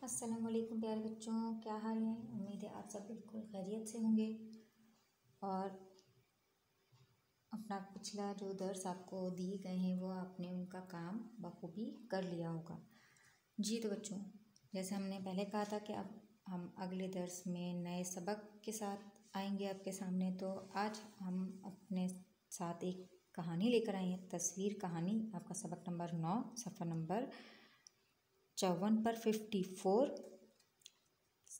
अस्सलाम वालेकुम प्यारे बच्चों, क्या हाल है। उम्मीद है आप सब बिल्कुल खैरियत से होंगे और अपना पिछला जो दर्स आपको दिए गए हैं वो आपने उनका काम बखूबी कर लिया होगा। जी तो बच्चों, जैसे हमने पहले कहा था कि अब हम अगले दर्स में नए सबक के साथ आएंगे आपके सामने। तो आज हम अपने साथ एक कहानी लेकर आए हैं, तस्वीर कहानी। आपका सबक नंबर 9 सफ़ा नंबर 54 पर 54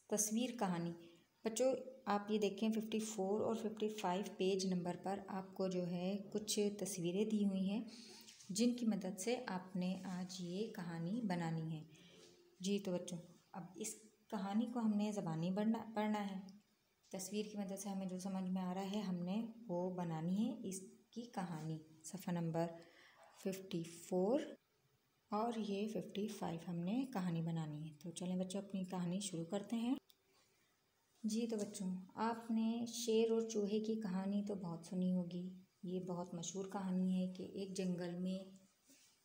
तस्वीर कहानी। बच्चों आप ये देखें 54 और 55 पेज नंबर पर आपको जो है कुछ तस्वीरें दी हुई हैं जिनकी मदद से आपने आज ये कहानी बनानी है। जी तो बच्चों, अब इस कहानी को हमने ज़बानी पढ़ना है। तस्वीर की मदद से हमें जो समझ में आ रहा है हमने वो बनानी है इसकी कहानी। सफ़ा नंबर 54 और ये 55 हमने कहानी बनानी है। तो चलें बच्चों अपनी कहानी शुरू करते हैं। जी तो बच्चों, आपने शेर और चूहे की कहानी तो बहुत सुनी होगी। ये बहुत मशहूर कहानी है कि एक जंगल में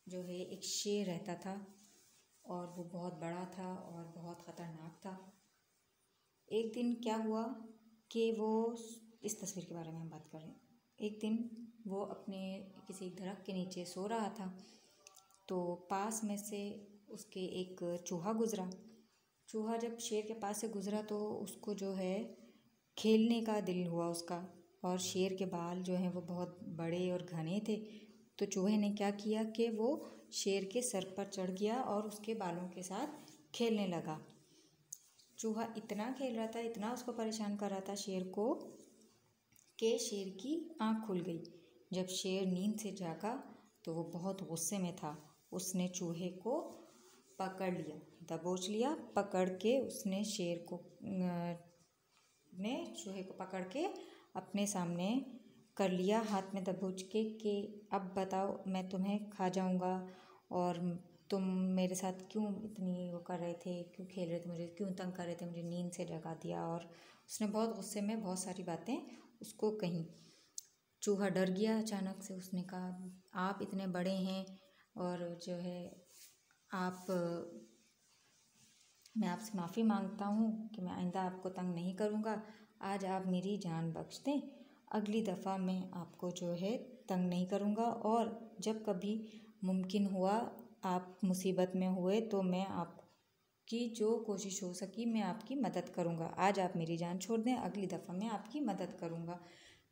जो है एक शेर रहता था और वो बहुत बड़ा था और बहुत ख़तरनाक था। एक दिन क्या हुआ कि वो, इस तस्वीर के बारे में हम बात कर रहे हैं। एक दिन वो अपने किसी दरख्त के नीचे सो रहा था तो पास में से उसके एक चूहा गुज़रा। चूहा जब शेर के पास से गुज़रा तो उसको जो है खेलने का दिल हुआ उसका, और शेर के बाल जो हैं वो बहुत बड़े और घने थे। तो चूहे ने क्या किया कि वो शेर के सर पर चढ़ गया और उसके बालों के साथ खेलने लगा। चूहा इतना खेल रहा था, इतना उसको परेशान कर रहा था शेर को, कि शेर की आँख खुल गई। जब शेर नींद से जागा तो वो बहुत गुस्से में था। उसने चूहे को पकड़ लिया, दबोच लिया। पकड़ के उसने चूहे को पकड़ के अपने सामने कर लिया, हाथ में दबोच के कि अब बताओ, मैं तुम्हें खा जाऊंगा और तुम मेरे साथ क्यों इतनी वो कर रहे थे, क्यों खेल रहे थे, मुझे क्यों तंग कर रहे थे, मुझे नींद से जगा दिया। और उसने बहुत गुस्से में बहुत सारी बातें उसको कहीं। चूहा डर गया अचानक से। उसने कहा, आप इतने बड़े हैं और जो है मैं आपसे माफ़ी मांगता हूँ कि मैं आइंदा आपको तंग नहीं करूँगा। आज आप मेरी जान बख्श दें, अगली दफ़ा मैं आपको जो है तंग नहीं करूँगा, और जब कभी मुमकिन हुआ आप मुसीबत में हुए तो मैं आपकी जो कोशिश हो सकी मैं आपकी मदद करूँगा। आज आप मेरी जान छोड़ दें, अगली दफ़ा मैं आपकी मदद करूँगा।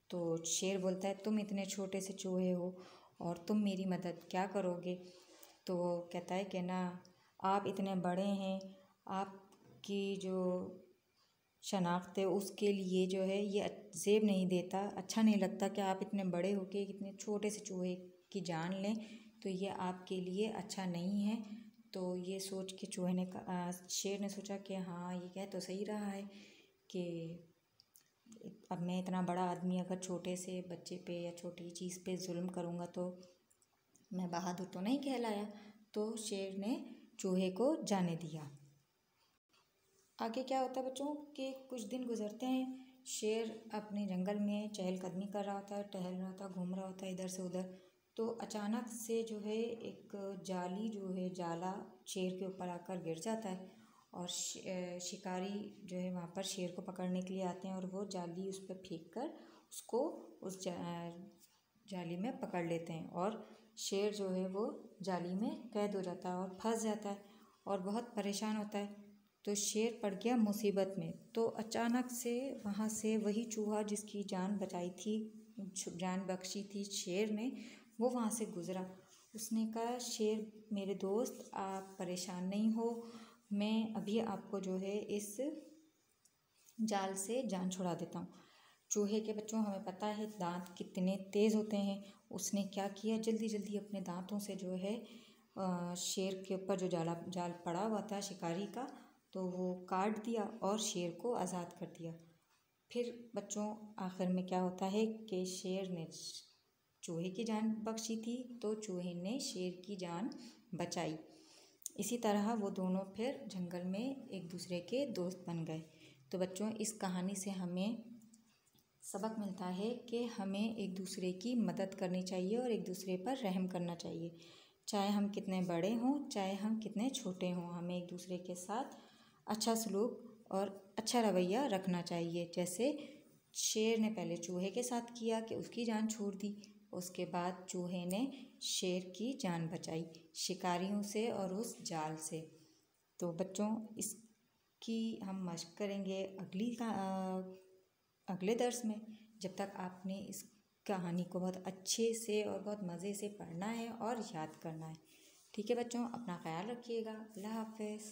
तो शेर बोलता है, तुम इतने छोटे से चूहे हो और तुम मेरी मदद क्या करोगे। तो कहता है कि ना, आप इतने बड़े हैं, आपकी जो शनाख्त है उसके लिए जो है ये जेब नहीं देता, अच्छा नहीं लगता कि आप इतने बड़े हो के इतने छोटे से चूहे की जान लें, तो ये आपके लिए अच्छा नहीं है। तो ये सोच के शेर ने सोचा कि हाँ, ये कह तो सही रहा है कि अब मैं इतना बड़ा आदमी अगर छोटे से बच्चे पे या छोटी चीज़ पे जुल्म करूँगा तो मैं बहादुर तो नहीं कहलाया। तो शेर ने चूहे को जाने दिया। आगे क्या होता है बच्चों कि कुछ दिन गुजरते हैं। शेर अपने जंगल में चहलकदमी कर रहा होता है, टहल रहा था, घूम रहा होता है इधर से उधर। तो अचानक से जो है एक जाला शेर के ऊपर आकर गिर जाता है, और शिकारी जो है वहाँ पर शेर को पकड़ने के लिए आते हैं और वो जाली उस पर फेंक कर उसको उस जाली में पकड़ लेते हैं, और शेर जो है वो जाली में कैद हो जाता है और फंस जाता है और बहुत परेशान होता है। तो शेर पड़ गया मुसीबत में। तो अचानक से वहाँ से वही चूहा जिसकी जान बचाई थी, जान बख्शी थी शेर ने, वो वहाँ से गुज़रा। उसने कहा, शेर मेरे दोस्त, आप परेशान नहीं हो, मैं अभी आपको जो है इस जाल से जान छुड़ा देता हूँ। चूहे के बच्चों हमें पता है दांत कितने तेज़ होते हैं। उसने क्या किया, जल्दी जल्दी अपने दांतों से जो है शेर के ऊपर जो जाल पड़ा हुआ था शिकारी का, तो वो काट दिया और शेर को आज़ाद कर दिया। फिर बच्चों आखिर में क्या होता है कि शेर ने चूहे की जान बख्शी थी तो चूहे ने शेर की जान बचाई। इसी तरह वो दोनों फिर जंगल में एक दूसरे के दोस्त बन गए। तो बच्चों इस कहानी से हमें सबक मिलता है कि हमें एक दूसरे की मदद करनी चाहिए और एक दूसरे पर रहम करना चाहिए। चाहे हम कितने बड़े हों, चाहे हम कितने छोटे हों, हमें एक दूसरे के साथ अच्छा सलूक और अच्छा रवैया रखना चाहिए। जैसे शेर ने पहले चूहे के साथ किया कि उसकी जान छोड़ दी, उसके बाद चूहे ने शेर की जान बचाई शिकारियों से और उस जाल से। तो बच्चों, इसकी हम मश्क करेंगे अगले दर्स में। जब तक आपने इस कहानी को बहुत अच्छे से और बहुत मज़े से पढ़ना है और याद करना है। ठीक है बच्चों, अपना ख्याल रखिएगा। अल्लाह हाफ़िज़।